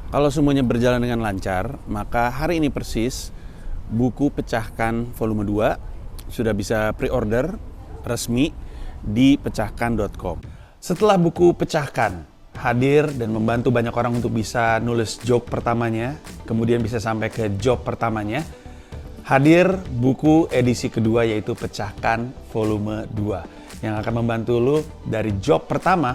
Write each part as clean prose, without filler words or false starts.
Kalau semuanya berjalan dengan lancar, maka hari ini persis buku Pecahkan volume 2 sudah bisa pre-order resmi di pecahkan.com. Setelah buku Pecahkan hadir dan membantu banyak orang untuk bisa nulis joke pertamanya, kemudian bisa sampai ke job pertamanya, hadir buku edisi kedua yaitu Pecahkan volume 2 yang akan membantu lu dari job pertama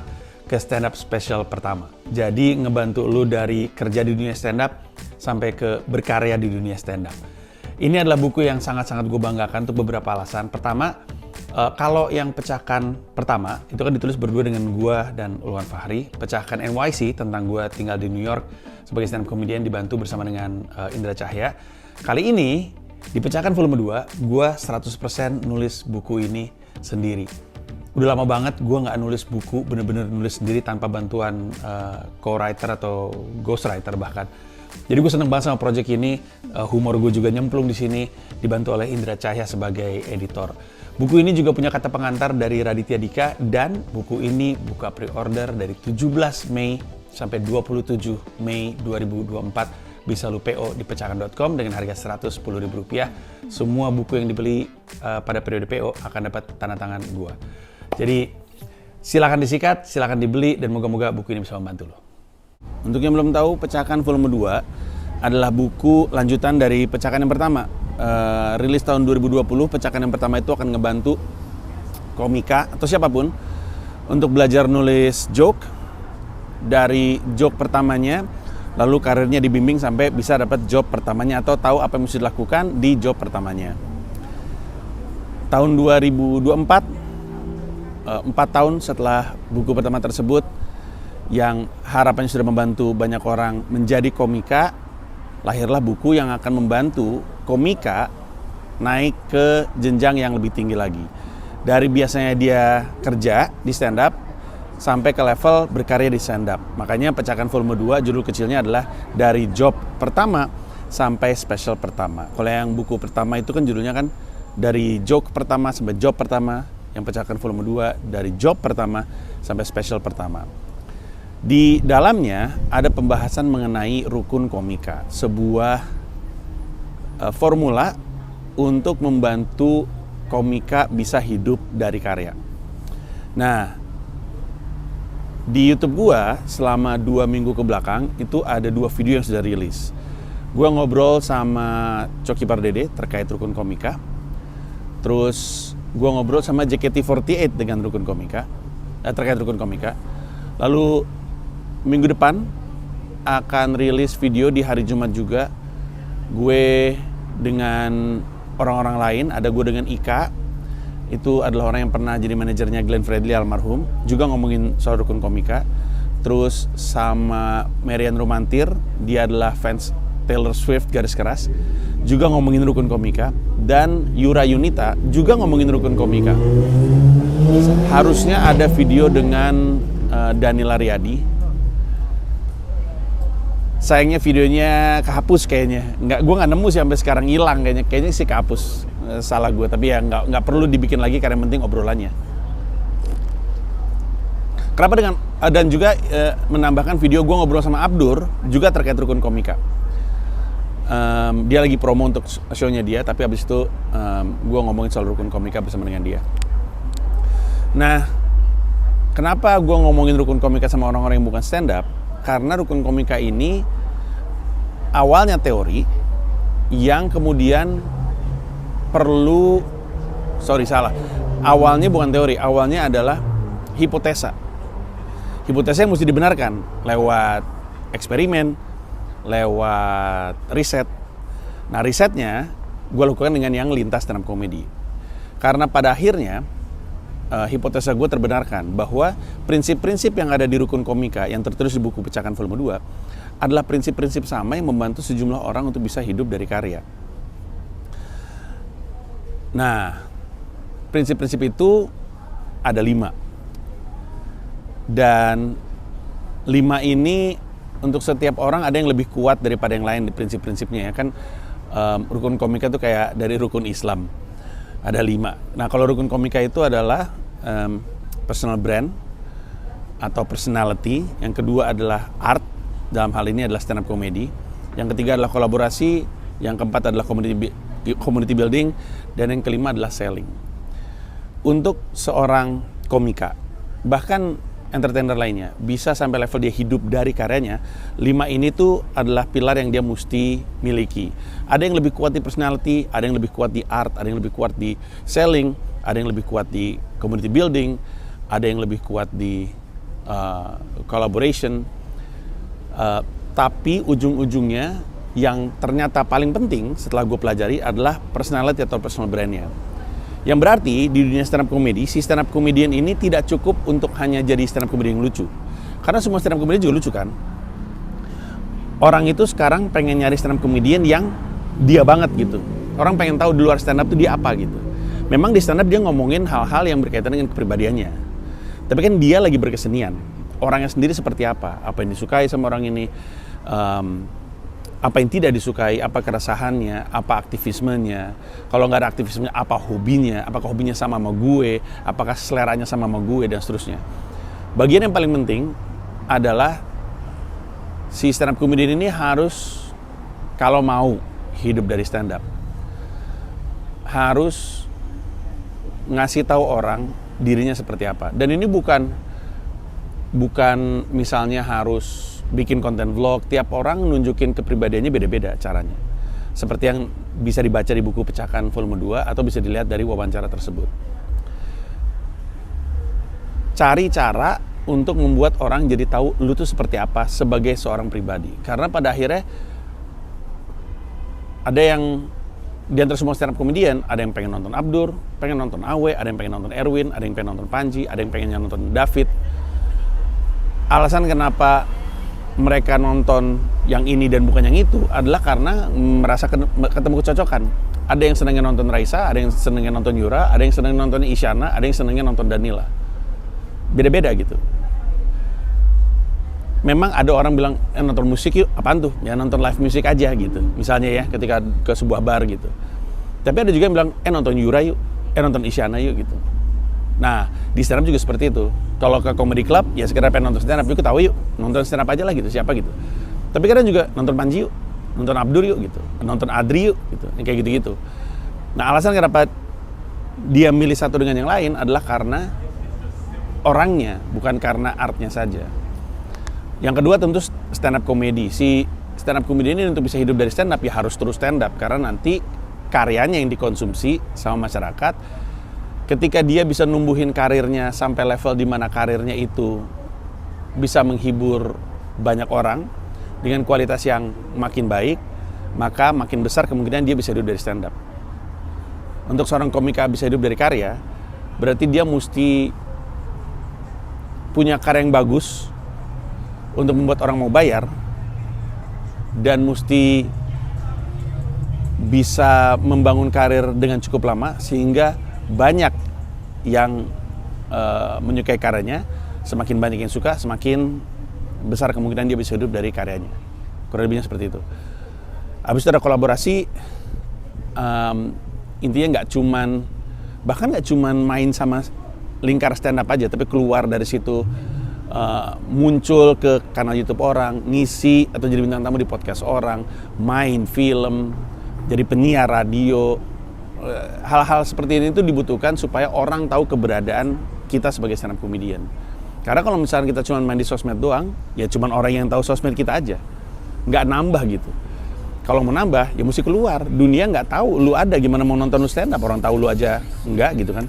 ke stand up special pertama. Jadi ngebantu lu dari kerja di dunia stand up sampai ke berkarya di dunia stand up. Ini adalah buku yang sangat-sangat gue banggakan untuk beberapa alasan. Pertama, kalau yang Pecahkan pertama itu kan ditulis berdua dengan gue dan Ulwan Fahri. Pecahkan NYC tentang gue tinggal di New York sebagai stand up comedian dibantu bersama dengan Indra Cahya. Kali ini di Pecahkan volume 2 gue 100% nulis buku ini sendiri. Udah lama banget gue nggak nulis buku, bener-bener nulis sendiri tanpa bantuan co-writer atau ghostwriter bahkan. Jadi gue seneng banget sama project ini, humor gue juga nyemplung di sini, dibantu oleh Indra Cahya sebagai editor. Buku ini juga punya kata pengantar dari Raditya Dika dan buku ini buka pre-order dari 17 Mei sampai 27 Mei 2024. Bisa lu PO di pecahkan.com dengan harga Rp110.000. Semua buku yang dibeli pada periode PO akan dapat tanda tangan gue. Jadi silakan disikat, silakan dibeli, dan moga-moga buku ini bisa membantu lo. Untuk yang belum tahu, Pecahkan volume 2 adalah buku lanjutan dari Pecahkan yang pertama. Rilis tahun 2020, Pecahkan yang pertama itu akan ngebantu komika atau siapapun untuk belajar nulis joke dari joke pertamanya, lalu karirnya dibimbing sampai bisa dapat job pertamanya atau tahu apa yang mesti dilakukan di job pertamanya. Tahun 2024, 4 tahun setelah buku pertama tersebut yang harapannya sudah membantu banyak orang menjadi komika, lahirlah buku yang akan membantu komika naik ke jenjang yang lebih tinggi lagi. Dari biasanya dia kerja di stand up sampai ke level berkarya di stand up. Makanya Pecahkan volume 2 judul kecilnya adalah dari job pertama sampai special pertama. Kalau yang buku pertama itu kan judulnya kan dari joke pertama sampai job pertama. Yang Pecahkan volume 2 dari job pertama sampai special pertama. Di dalamnya ada pembahasan mengenai rukun komika, sebuah formula untuk membantu komika bisa hidup dari karya. Nah, di YouTube gua selama 2 minggu ke belakang itu ada 2 video yang sudah rilis. Gua ngobrol sama Coki Pardede terkait rukun komika. Terus gue ngobrol sama JKT48 dengan rukun komika, terkait rukun komika. Lalu minggu depan akan rilis video di hari Jumat juga. Gue dengan orang-orang lain, ada gue dengan Ika. Itu adalah orang yang pernah jadi manajernya Glenn Fredly almarhum, juga ngomongin soal rukun komika. Terus sama Marian Romantir, dia adalah fans Taylor Swift garis keras, juga ngomongin rukun komika. Dan Yura Yunita juga ngomongin rukun komika. Harusnya ada video dengan Danila Riyadi. Sayangnya videonya kehapus kayaknya. Gue nggak nemu sih sampai sekarang, hilang kayaknya. Kayaknya sih kehapus. Salah gue, tapi ya nggak perlu dibikin lagi karena yang penting obrolannya. Kenapa dengan dan juga menambahkan video gue ngobrol sama Abdur juga terkait rukun komika. Dia lagi promo untuk show-nya dia, tapi abis itu gue ngomongin soal rukun komika bersama dengan dia. Nah, kenapa gue ngomongin rukun komika sama orang-orang yang bukan stand up? Karena rukun komika ini awalnya teori yang kemudian perlu, awalnya bukan teori, awalnya adalah hipotesa. Hipotesa yang mesti dibenarkan lewat eksperimen, lewat riset. Nah, risetnya gue lakukan dengan yang lintas stand up comedy. Karena pada akhirnya hipotesa gue terbenarkan bahwa prinsip-prinsip yang ada di rukun komika yang tertulis di buku Pecahkan volume 2 adalah prinsip-prinsip sama yang membantu sejumlah orang untuk bisa hidup dari karya. Nah, prinsip-prinsip itu ada 5. Dan 5 ini untuk setiap orang ada yang lebih kuat daripada yang lain di prinsip-prinsipnya ya kan. Rukun komika itu kayak dari rukun Islam, ada 5. Nah, kalau rukun komika itu adalah personal brand atau personality, yang kedua adalah art, dalam hal ini adalah stand up comedy. Yang ketiga adalah kolaborasi, yang keempat adalah community building, dan yang kelima adalah selling. Untuk seorang komika, bahkan entertainer lainnya, bisa sampai level dia hidup dari karyanya, 5 ini tuh adalah pilar yang dia mesti miliki. Ada yang lebih kuat di personality, ada yang lebih kuat di art, ada yang lebih kuat di selling, ada yang lebih kuat di community building, ada yang lebih kuat di collaboration. Tapi ujung-ujungnya yang ternyata paling penting setelah gue pelajari adalah personality atau personal brandnya. Yang berarti di dunia stand up comedy, si stand up comedian ini tidak cukup untuk hanya jadi stand up comedian yang lucu. Karena semua stand up comedian juga lucu kan. Orang itu sekarang pengen nyari stand up comedian yang dia banget gitu. Orang pengen tahu di luar stand up itu dia apa gitu. Memang di stand up dia ngomongin hal-hal yang berkaitan dengan kepribadiannya. Tapi kan dia lagi berkesenian. Orangnya sendiri seperti apa yang disukai sama orang ini, apa yang tidak disukai, apa keresahannya, apa aktivismenya. Kalau nggak ada aktivismenya, apa hobinya, apakah hobinya sama gue, apakah seleranya sama gue, dan seterusnya. Bagian yang paling penting adalah si stand up comedian ini harus, kalau mau hidup dari stand up, harus ngasih tahu orang dirinya seperti apa. Dan ini bukan misalnya harus bikin konten vlog. Tiap orang nunjukin kepribadiannya beda-beda caranya. Seperti yang bisa dibaca di buku Pecahkan volume 2 atau bisa dilihat dari wawancara tersebut. Cari cara untuk membuat orang jadi tahu lu tuh seperti apa sebagai seorang pribadi. Karena pada akhirnya ada yang di antara semua stand up comedian, ada yang pengen nonton Abdur, pengen nonton Awe, ada yang pengen nonton Erwin, ada yang pengen nonton Panji, ada yang pengen nonton David. Alasan kenapa mereka nonton yang ini dan bukan yang itu adalah karena merasa ketemu kecocokan. Ada yang senangnya nonton Raisa, ada yang senangnya nonton Yura, ada yang senangnya nonton Isyana, ada yang senangnya nonton Danila. Beda-beda gitu. Memang ada orang bilang, nonton musik yuk, apaan tuh? Ya nonton live music aja gitu. Misalnya ya, ketika ke sebuah bar gitu. Tapi ada juga yang bilang, nonton Yura yuk, nonton Isyana yuk gitu. Nah, di stand up juga seperti itu. Kalau ke comedy club, ya sekedar pengen nonton stand up, yuk ketawa yuk, nonton stand up aja lah gitu, siapa gitu. Tapi kadang juga nonton Panji yuk, nonton Abdur yuk gitu, nonton Adri yuk gitu, yang kayak gitu-gitu. Nah, alasan kenapa dia milih satu dengan yang lain adalah karena orangnya, bukan karena artnya saja. Yang kedua tentu stand up comedy. Si stand up comedy ini untuk bisa hidup dari stand up ya harus terus stand up, karena nanti karyanya yang dikonsumsi sama masyarakat. Ketika dia bisa numbuhin karirnya sampai level di mana karirnya itu bisa menghibur banyak orang dengan kualitas yang makin baik, maka makin besar kemungkinan dia bisa hidup dari stand up. Untuk seorang komika bisa hidup dari karya, berarti dia mesti punya karya yang bagus untuk membuat orang mau bayar, dan mesti bisa membangun karir dengan cukup lama sehingga banyak yang menyukai karyanya. Semakin banyak yang suka, semakin besar kemungkinan dia bisa hidup dari karyanya. Kurang lebihnya seperti itu. Habis itu ada kolaborasi. Intinya nggak cuman main sama lingkar stand up aja, tapi keluar dari situ, muncul ke kanal YouTube orang, ngisi atau jadi bintang tamu di podcast orang, main film, jadi penyiar radio. Hal-hal seperti ini itu dibutuhkan supaya orang tahu keberadaan kita sebagai stand up comedian. Karena kalau misalnya kita cuma main di sosmed doang, ya cuma orang yang tahu sosmed kita aja, nggak nambah gitu. Kalau mau nambah, ya mesti keluar. Dunia nggak tahu lu ada, gimana mau nonton lu stand up, orang tahu lu aja nggak gitu kan.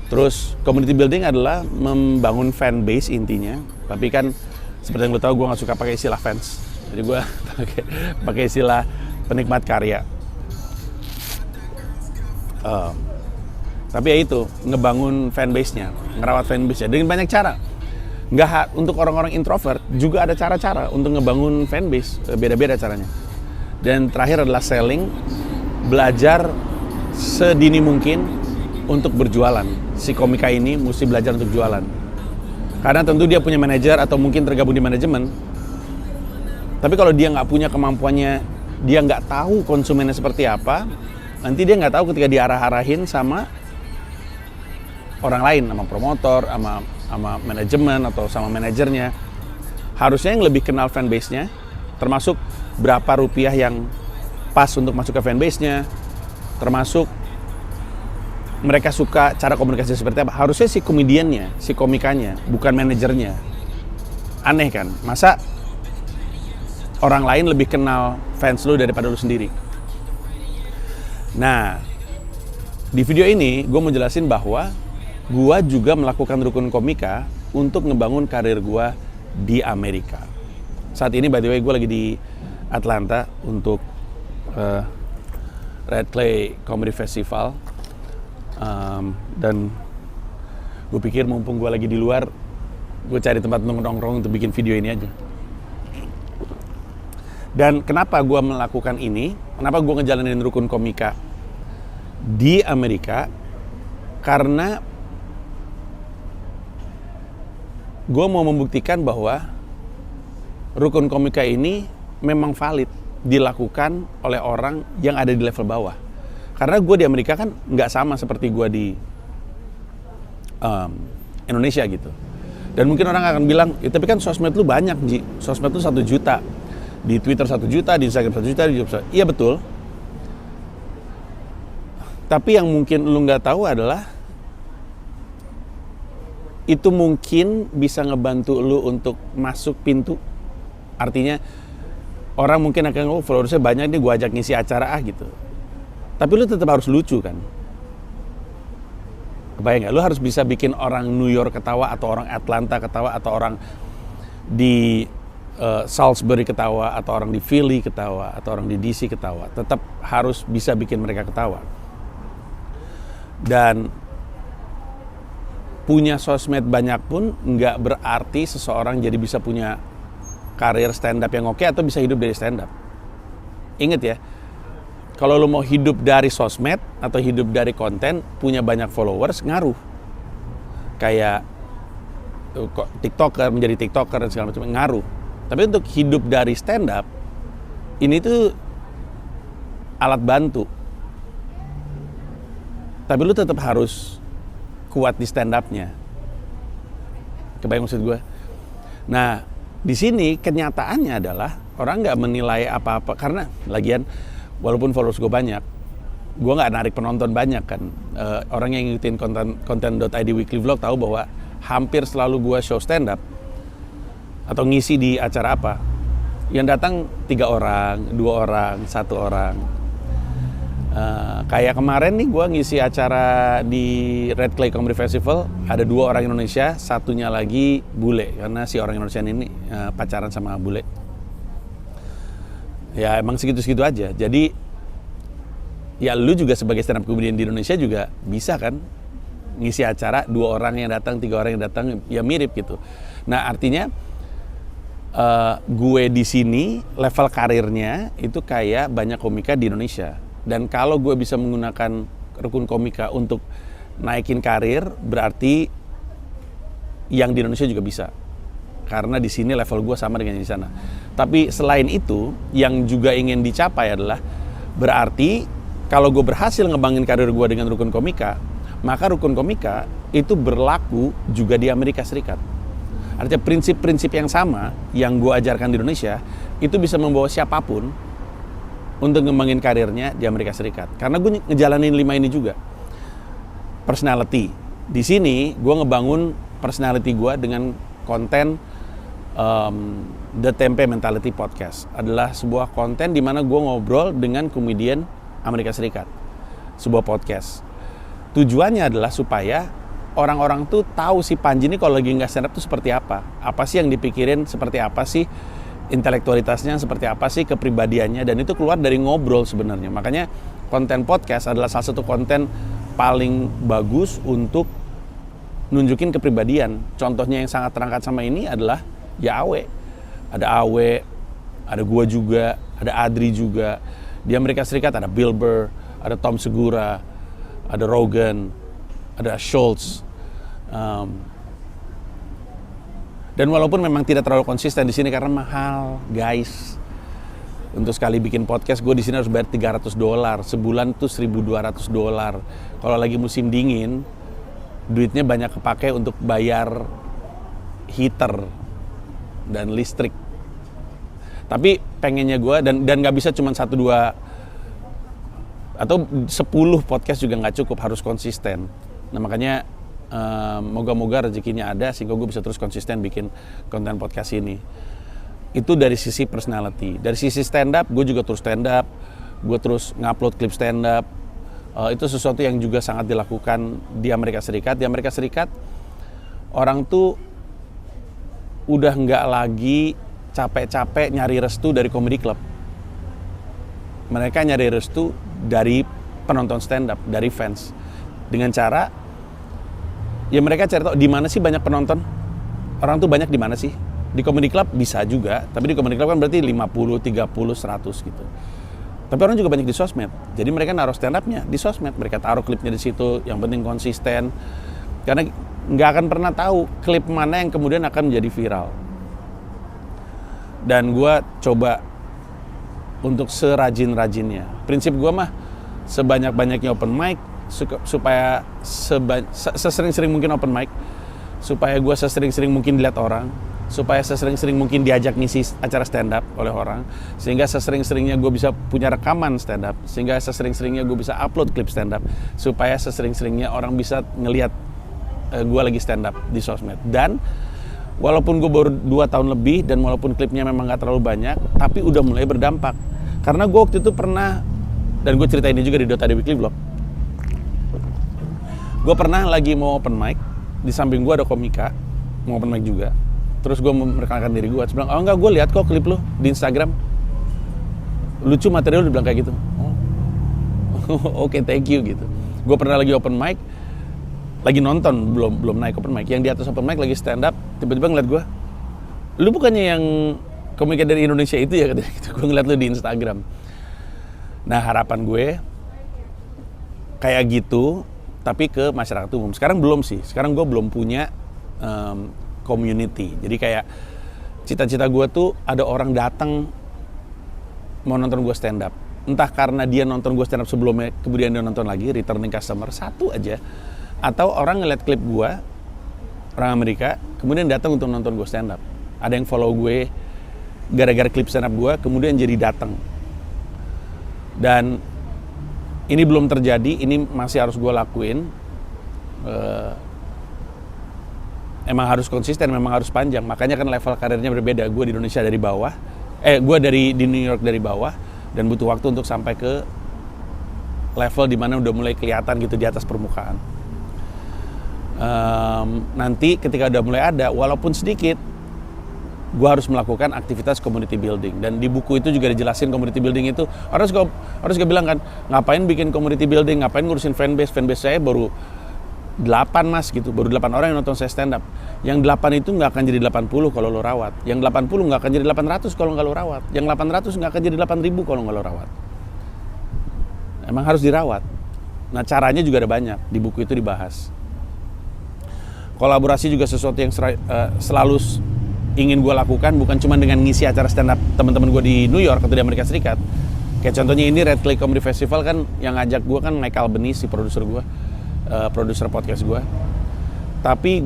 Terus community building adalah membangun fan base intinya. Tapi kan seperti yang lu tahu, gue nggak suka pakai istilah fans. Jadi gue pakai istilah penikmat karya. Tapi ya itu, ngebangun fanbase-nya, ngerawat fanbase-nya dengan banyak cara. Untuk orang-orang introvert juga ada cara-cara untuk ngebangun fanbase, beda-beda caranya. Dan terakhir adalah selling, belajar sedini mungkin untuk berjualan. Si komika ini mesti belajar untuk jualan. Karena tentu dia punya manajer atau mungkin tergabung di manajemen. Tapi kalau dia nggak punya kemampuannya, dia nggak tahu konsumennya seperti apa, nanti dia nggak tahu ketika diarah-arahin sama orang lain, sama promotor, sama manajemen atau sama manajernya, harusnya yang lebih kenal fanbase-nya, termasuk berapa rupiah yang pas untuk masuk ke fanbase-nya, termasuk mereka suka cara komunikasi seperti apa. Harusnya si komediannya, si komikanya, bukan manajernya. Aneh kan? Masa orang lain lebih kenal fans lu daripada lu sendiri? Nah, di video ini gue mau jelasin bahwa gue juga melakukan rukun komika untuk ngebangun karir gue di Amerika. Saat ini by the way gue lagi di Atlanta untuk Red Clay Comedy Festival, dan gue pikir mumpung gue lagi di luar, gue cari tempat nongkrong untuk bikin video ini aja. Dan kenapa gue melakukan ini? Kenapa gue ngejalanin rukun komika di Amerika? Karena gue mau membuktikan bahwa rukun komika ini memang valid dilakukan oleh orang yang ada di level bawah. Karena gue di Amerika kan nggak sama seperti gue di Indonesia gitu. Dan mungkin orang akan bilang, ya, tapi kan sosmed lu banyak, Ji. Sosmed lu 1 juta. Di Twitter 1 juta, di Instagram 1 juta, di YouTube 1 juta. Iya betul. Tapi yang mungkin lu nggak tahu adalah itu mungkin bisa ngebantu lu untuk masuk pintu. Artinya orang mungkin akan followersnya banyak nih, gue ajak ngisi acara gitu. Tapi lu tetap harus lucu kan. Kebayang gak? Lu harus bisa bikin orang New York ketawa, atau orang Atlanta ketawa, atau orang di Salisbury ketawa, atau orang di Philly ketawa, atau orang di DC ketawa. Tetap harus bisa bikin mereka ketawa. Dan punya sosmed banyak pun nggak berarti seseorang jadi bisa punya karir stand up yang oke atau bisa hidup dari stand up. Ingat ya, kalau lo mau hidup dari sosmed atau hidup dari konten, punya banyak followers ngaruh. Kayak TikToker, menjadi TikToker dan segala macam ngaruh. Tapi untuk hidup dari stand up, ini tuh alat bantu. Tapi lo tetap harus kuat di stand up-nya. Kebayang maksud gue? Nah, di sini kenyataannya adalah orang nggak menilai apa-apa, karena lagian walaupun followers gue banyak, gue nggak narik penonton banyak kan. Orang yang ngikutin konten.id weekly vlog tahu bahwa hampir selalu gue show stand up atau ngisi di acara apa, yang datang 3 orang, 2 orang, 1 orang. Kayak kemarin nih gue ngisi acara di Red Clay Comedy Festival, ada 2 orang Indonesia, satunya lagi bule, karena si orang Indonesia ini pacaran sama bule. Ya emang segitu-segitu aja. Jadi ya lu juga sebagai stand up comedian di Indonesia juga bisa kan ngisi acara 2 orang yang datang, 3 orang yang datang, ya mirip gitu. Nah artinya gue di sini level karirnya itu kayak banyak komika di Indonesia. Dan kalau gue bisa menggunakan rukun komika untuk naikin karir, berarti yang di Indonesia juga bisa. Karena di sini level gue sama dengan di sana. Tapi selain itu, yang juga ingin dicapai adalah, berarti kalau gue berhasil ngebangin karir gue dengan rukun komika, maka rukun komika itu berlaku juga di Amerika Serikat. Artinya prinsip-prinsip yang sama yang gue ajarkan di Indonesia, itu bisa membawa siapapun untuk ngembangin karirnya di Amerika Serikat. Karena gue ngejalanin 5 ini juga. Personality. Di sini gue ngebangun personality gue dengan konten The Tempe Mentality Podcast. Adalah sebuah konten di mana gue ngobrol dengan komedian Amerika Serikat. Sebuah podcast. Tujuannya adalah supaya orang-orang tuh tahu si Panji ini kalau lagi nggak stand up tuh seperti apa. Apa sih yang dipikirin, seperti apa sih intelektualitasnya, seperti apa sih kepribadiannya, dan itu keluar dari ngobrol sebenarnya. Makanya konten podcast adalah salah satu konten paling bagus untuk nunjukin kepribadian. Contohnya yang sangat terangkat sama ini adalah ya Awe. Ada Awe, ada gua juga, ada Adri juga. Di Amerika Serikat ada Bill Burr, ada Tom Segura, ada Rogan, ada Schultz. Dan walaupun memang tidak terlalu konsisten di sini karena mahal, guys. Untuk sekali bikin podcast, gue di sini harus bayar $300. Sebulan tuh $1.200. Kalau lagi musim dingin, duitnya banyak kepake untuk bayar heater. dan listrik. Tapi pengennya gue, dan nggak bisa cuma 1, 2 atau 10 podcast juga nggak cukup, harus konsisten. Nah makanya moga-moga rezekinya ada sehingga gue bisa terus konsisten bikin konten podcast ini. Itu dari sisi personality. Dari sisi stand up, gue juga terus stand up, gue terus ngupload klip stand up. Itu sesuatu yang juga sangat dilakukan di Amerika Serikat. Di Amerika Serikat, orang tuh udah nggak lagi capek-capek nyari restu dari comedy club. Mereka nyari restu dari penonton stand up, dari fans. Dengan cara, ya mereka cari tahu di mana sih banyak penonton. Orang tuh banyak di mana sih? Di comedy club bisa juga, tapi di comedy club kan berarti 50, 30, 100 gitu. Tapi orang juga banyak di sosmed. Jadi mereka naruh stand up-nya di sosmed. Mereka taruh klipnya di situ. Yang penting konsisten. Karena nggak akan pernah tahu klip mana yang kemudian akan menjadi viral. Dan gue coba untuk serajin-rajinnya. Prinsip gue mah sebanyak-banyaknya open mic, supaya sesering-sering mungkin open mic, supaya gue sesering-sering mungkin dilihat orang, supaya sesering-sering mungkin diajak ngisi acara stand up oleh orang, sehingga sesering-seringnya gue bisa punya rekaman stand up, sehingga sesering-seringnya gue bisa upload klip stand up, supaya sesering-seringnya orang bisa ngelihat gue lagi stand up di sosmed. Dan walaupun gue baru 2 tahun lebih dan walaupun klipnya memang gak terlalu banyak, tapi udah mulai berdampak. Karena gue waktu itu pernah, dan gue cerita ini juga di Dota The Weekly Blog, gue pernah lagi mau open mic, di samping gue ada komika mau open mic juga. Terus gue memperkenalkan diri gue, bilang, oh enggak, gue lihat kok klip lu di Instagram, lucu material, dia bilang kayak gitu. Oke, thank you gitu. Gue pernah lagi open mic, lagi nonton, belum naik open mic, yang di atas open mic lagi stand up, tiba-tiba ngeliat gue, lu bukannya yang komika dari Indonesia itu ya, katanya gitu. Gue ngeliat lu di Instagram. Nah harapan gue kayak gitu, tapi ke masyarakat umum. Sekarang belum sih, sekarang gue belum punya community. Jadi kayak cita-cita gue tuh ada orang datang mau nonton gue stand up. Entah karena dia nonton gue stand up sebelumnya, kemudian dia nonton lagi, returning customer, satu aja. Atau orang ngeliat klip gue, orang Amerika, kemudian datang untuk nonton gue stand up. Ada yang follow gue gara-gara klip stand up gue, kemudian jadi datang. Dan ini belum terjadi, ini masih harus gue lakuin. Emang harus konsisten, memang harus panjang. Makanya kan level karirnya berbeda. Gue di Indonesia dari bawah, gue di New York dari bawah, dan butuh waktu untuk sampai ke level dimana udah mulai kelihatan gitu di atas permukaan. Nanti ketika udah mulai ada, walaupun sedikit, gue harus melakukan aktivitas community building. Dan di buku itu juga dijelasin community building itu, orang juga bilang kan, ngapain bikin community building, ngapain ngurusin fanbase saya baru 8 mas gitu, baru 8 orang yang nonton saya stand up. Yang 8 itu nggak akan jadi 80 kalau lo rawat. Yang 80 nggak akan jadi 800 kalau nggak lo rawat. Yang 800 nggak akan jadi 8000 kalau nggak lo rawat. Emang harus dirawat. Nah caranya juga ada banyak, di buku itu dibahas. Kolaborasi juga sesuatu yang selalu ingin gue lakukan, bukan cuma dengan ngisi acara stand up teman-teman gue di New York atau di Amerika Serikat. Kayak contohnya ini Red Clay Comedy Festival kan, yang ngajak gue kan Mike Albanese, si produser gue, produser podcast gue. Tapi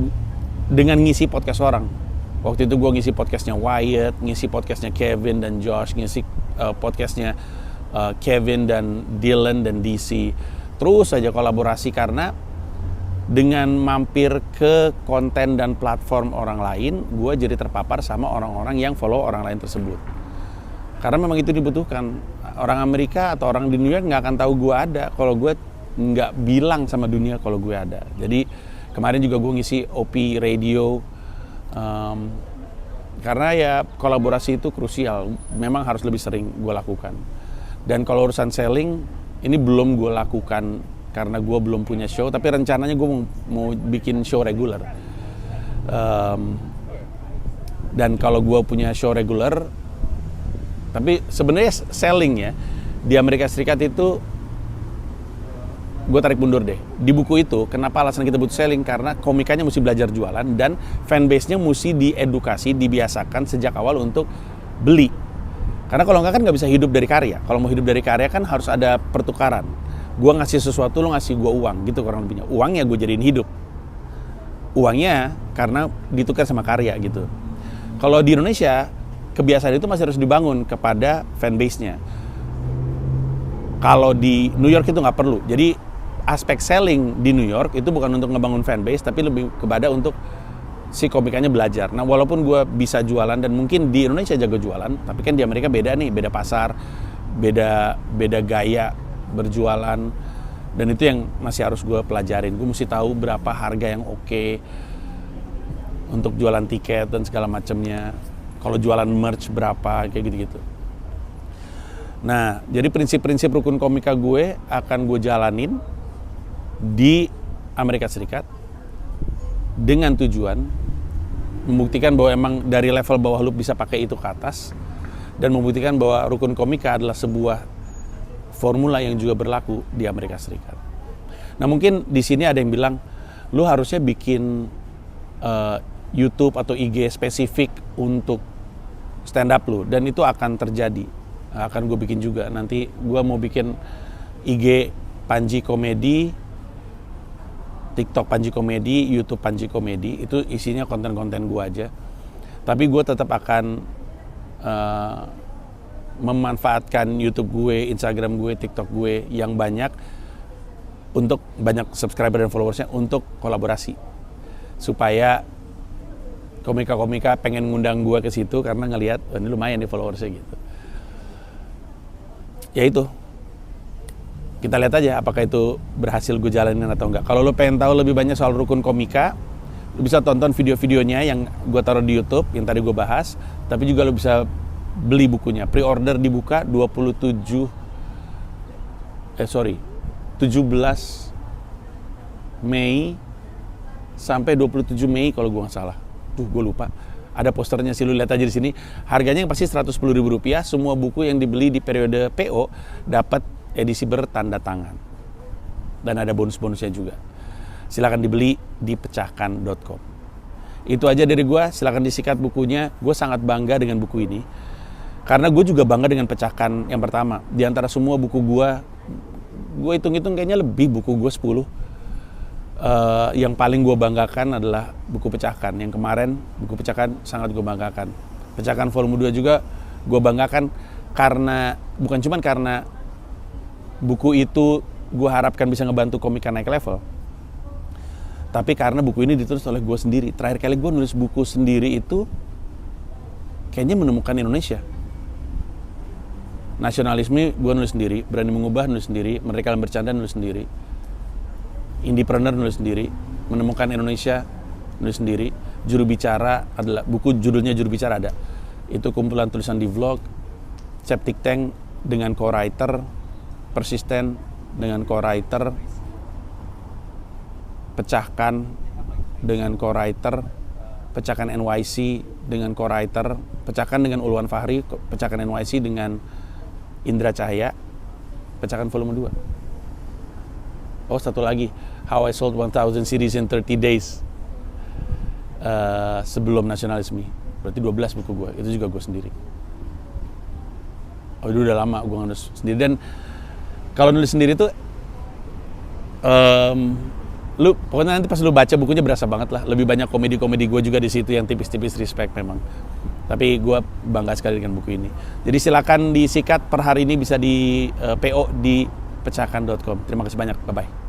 dengan ngisi podcast orang. Waktu itu gue ngisi podcastnya Wyatt, ngisi podcastnya Kevin dan Josh, ngisi podcastnya Kevin dan Dylan dan DC. Terus saja kolaborasi, karena dengan mampir ke konten dan platform orang lain, gue jadi terpapar sama orang-orang yang follow orang lain tersebut. Karena memang itu dibutuhkan. Orang Amerika atau orang di New York nggak akan tahu gue ada kalau gue nggak bilang sama dunia kalau gue ada. Jadi kemarin juga gue ngisi OP Radio, karena ya kolaborasi itu krusial. Memang harus lebih sering gue lakukan. Dan kalau urusan selling, ini belum gue lakukan karena gue belum punya show, tapi rencananya gue mau bikin show reguler. Dan kalau gue punya show reguler, tapi sebenarnya selling ya, di Amerika Serikat itu, gue tarik mundur deh. Di buku itu, kenapa alasan kita butuh selling? Karena komikanya mesti belajar jualan, dan fanbase-nya mesti diedukasi, dibiasakan sejak awal untuk beli. Karena kalau enggak kan nggak bisa hidup dari karya. Kalau mau hidup dari karya kan harus ada pertukaran. Gue ngasih sesuatu, lo ngasih gue uang, gitu kurang lebihnya. Uangnya gue jadiin hidup. Uangnya karena ditukar sama karya gitu. Kalau di Indonesia, kebiasaan itu masih harus dibangun kepada fanbase-nya. Kalau di New York itu nggak perlu. Jadi aspek selling di New York itu bukan untuk ngebangun fanbase, tapi lebih kepada untuk si komikannya belajar. Nah, walaupun gue bisa jualan dan mungkin di Indonesia jago jualan, tapi kan di Amerika beda nih, beda pasar, beda gaya berjualan, dan itu yang masih harus gue pelajarin. Gue mesti tahu berapa harga yang oke untuk jualan tiket dan segala macamnya. Kalau jualan merch berapa, kayak gitu-gitu. Nah, jadi prinsip-prinsip rukun komika gue akan gue jalanin di Amerika Serikat dengan tujuan membuktikan bahwa emang dari level bawah lu bisa pakai itu ke atas, dan membuktikan bahwa rukun komika adalah sebuah formula yang juga berlaku di Amerika Serikat. Nah, mungkin di sini ada yang bilang lu harusnya bikin YouTube atau IG spesifik untuk stand up lu, dan itu akan terjadi. Akan gue bikin juga. Nanti gue mau bikin IG Panji Komedi, TikTok Panji Komedi, YouTube Panji Komedi, itu isinya konten-konten gue aja. Tapi gue tetap akan memanfaatkan YouTube gue, Instagram gue, TikTok gue yang banyak untuk banyak subscriber dan followersnya untuk kolaborasi. Supaya komika-komika pengen ngundang gue ke situ karena ngelihat ini lumayan nih followersnya gitu. Ya itu. Kita lihat aja apakah itu berhasil gue jalanin atau enggak. Kalau lo pengen tahu lebih banyak soal rukun komika, lo bisa tonton video-videonya yang gue taruh di YouTube yang tadi gue bahas. Tapi juga lo bisa beli bukunya. Pre-order dibuka 17 Mei sampai 27 Mei kalau gue nggak salah. Gue lupa. Ada posternya sih, lo lihat aja di sini. Harganya yang pasti Rp110.000. Semua buku yang dibeli di periode PO dapat edisi bertanda tangan. Dan ada bonus-bonusnya juga. Silakan dibeli di pecahkan.com. Itu aja dari gue, silakan disikat bukunya. Gue sangat bangga dengan buku ini. Karena gue juga bangga dengan Pecahkan yang pertama. Di antara semua buku gue hitung-hitung kayaknya lebih buku gue 10. Yang paling gue banggakan adalah buku Pecahkan. Yang kemarin buku Pecahkan sangat gue banggakan. Pecahkan volume 2 juga gue banggakan karena, bukan cuma karena buku itu gue harapkan bisa ngebantu komika naik level, tapi karena buku ini ditulis oleh gue sendiri. Terakhir kali gue nulis buku sendiri itu kayaknya menemukan Indonesia. Nasionalisme gue nulis sendiri, Berani Mengubah nulis sendiri, Merdeka dalam Bercanda nulis sendiri, Indiepreneur nulis sendiri, Menemukan Indonesia nulis sendiri, Juru Bicara adalah buku judulnya Juru Bicara ada. Itu kumpulan tulisan di vlog, Septic Tank dengan co-writer, Persisten dengan co-writer, Pecahkan dengan co-writer, Pecahkan NYC dengan co-writer, Pecahkan dengan Ulwan Fahri, Pecahkan NYC dengan Indra Cahaya, Pecahkan volume 2. Oh, satu lagi, How I Sold 1000 Series in 30 Days. Sebelum Nasionalisme. Berarti 12 buku gue, itu juga gue sendiri. Oh, itu udah lama gue nulis sendiri. Dan kalau nulis sendiri tuh lu pokoknya nanti pas lu baca bukunya berasa banget lah. Lebih banyak komedi-komedi gue juga di situ yang tipis-tipis respect memang. Tapi gue bangga sekali dengan buku ini. Jadi silakan disikat per hari ini, bisa di PO di pecahkan.com. Terima kasih banyak. Bye-bye.